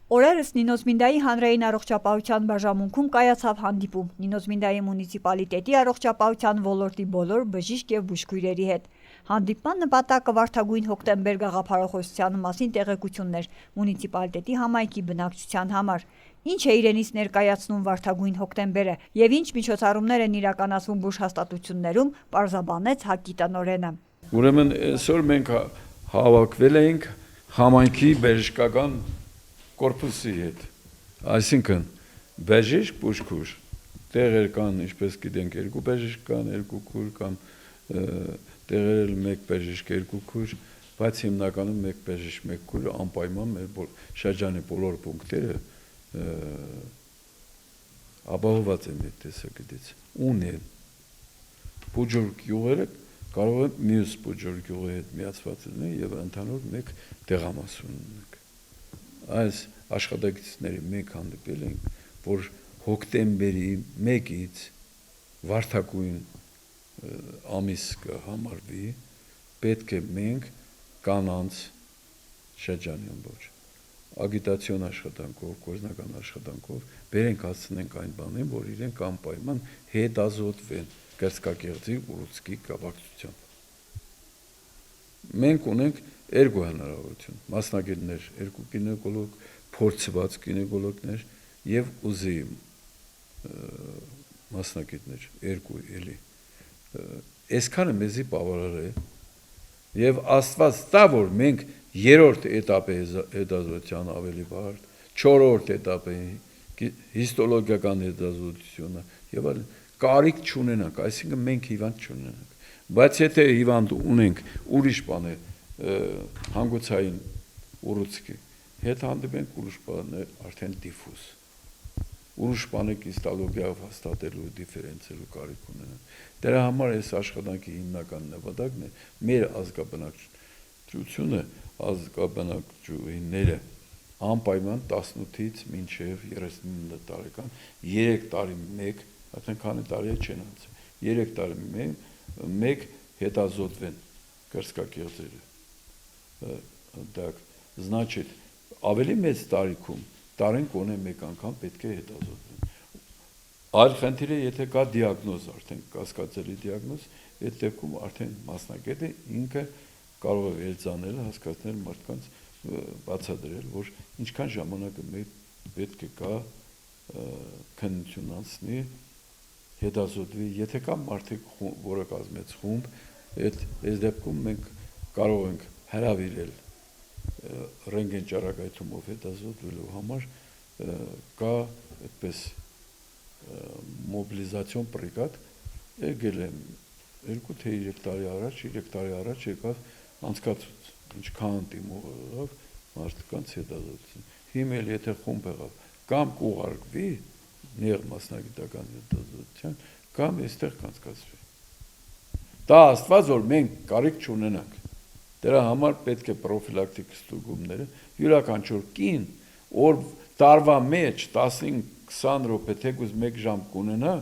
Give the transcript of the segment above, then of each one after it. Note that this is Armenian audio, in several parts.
Օրերս Նինոզմինդայի հանրային առողջապահության բաժանմունքում կայացավ հանդիպում Նինոզմինդայի մունիցիպալիտետի առողջապահության ոլորտի բոլոր բժիշկ եւ բուժքույրերի հետ։ Հանդիպման նպատակը Վարդագույն հոկտեմբեր գաղափարախոսության մասին տեղեկություններ մունիցիպալիտետի համայնքի բնակչության համար։ Ինչ է իրենից ներկայացնում Վարդագույն հոկտեմբերը եւ ինչ միջոցառումներ են իրականացվում բուժհաստատություններում, պարզաբանեց ՀԱԿ-ի տնօրենը։ Ուրեմն այսօր մենք հավաքվել ենք համայնքի բժշկական կորպուսի հետ, այսինքն բժիշկ բուժքույր, տեղեր կան, ինչպես գիտենք, երկու բժիշկ կան, երկու քույր կամ տեղեր մեկ բժիշկ, երկու քույր, բայց հիմնականում մեկ բժիշկ, մեկ քույր անպայման մեր շրջանի բոլոր պունկտերը ապահովված են այդ տեսակետից, ունեն բուժորգ յուղերը կարող են մյուս բուժորգ յուղի հետ միացված լինել եւ ընդհանուր մեկ տեղամաս ունենանք։ Այս աշխատակիցների մենք հանդիպել ենք, որ հոկտեմբերի 1-ից Վարդագույն ամիս կհամարվի, պետք է մենք կանանց շրջանի ամբողջ ագիտացիոն աշխատանքով, գործնական աշխատանքով բերենք հասցնենք այն բանին, որ իրենք անպայման հետազոտվեն կրծքագեղձի ուռուցքի կապակցությամբ։ Մենք ունենք երկու հնարավորություն, մասնագետներ, երկու գինեկոլոգ, փորձված գինեկոլոգներ եւ ուզի մասնագետներ, երկու էլի։ Այսքանը մեզի բավարար է եւ Աստված տա, որ մենք երրորդ էտապի հետազոտության ավելի բարդ, չորրորդ էտապի հիստոլոգիական հետազոտությունը եւ այլն կարիք չունենանք, այսինքն մենք հիվանդ չունենանք, բայց եթե հիվանդ ունենք ուրիշ բան է հանգուցային ուռուցքի հետ հանդիպենք ուրիշ բանը արդեն դիֆուզ ուրիշ բանը կիստալոգիայով հաստատելու դիֆերենցիալու կարիք ունենան դրա համար այս աշխատանքի հիմնական նպատակն է մեր ազգաբնակչությունը ազգաբնակչուհիները անպայման 18-ից մինչև 39 տարեկան 3 տարի մեկ արդեն քանի տարի չեն անցել 3 տարի մեկ հետազոտվեն կրծքագեղձերը Так, значит, ավելի մեծ տարիքում տարին կոնե մեկ անգամ պետք է հետազոտվեն։ Այլ խնդիրը, եթե կա դիագնոզ, արդեն կասկածելի դիագնոզ, այդ դեպքում արդեն մասնագետը ինքը կարող է վերցանել, հասկացնել մարդկանց բացատրել, որ ինչքան ժամանակ պետք է կա քննություն անցնի, հետազոտվի, եթե կա մարդիկ, որը կազմեց խումբ, այս դեպքում մենք կարող ենք հրավիրել ռենտգեն ճառագայթումով հետազոտվելու համար կա այդպես մոբիլիզացիոն բրիգադ եկել է 2-3 տարի առաջ եկավ անցկացուց ինչքան դիմով մարդկանց հետազոտություն հիմել եթե խումբ եղավ կամ կուղարկվի նեղ մասնագիտական հետազոտության կամ այստեղ կանցկացվի դա աստված որ մենք կարիք չունենանք դրա համար պետք է պրոֆիլակտիկ ստուգումները յուրաքանչյուր կին որ տարվա մեջ 15-20 րոպե թեկուզ 1 ժամ կունենա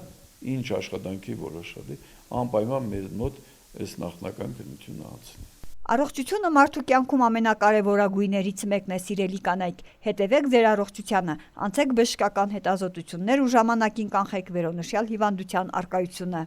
ինչ աշխատանքի որոշալի անպայման մեր մոտ այս նախնական քննությունը անցնի Առողջությունը մարդու կյանքում ամենակարևորագույններից մեկն է սիրելի կանայք հետևեք ձեր առողջությանը անցեք բժշկական հետազոտություններ ու ժամանակին կանխեք վերոնշյալ հիվանդության առկայությունը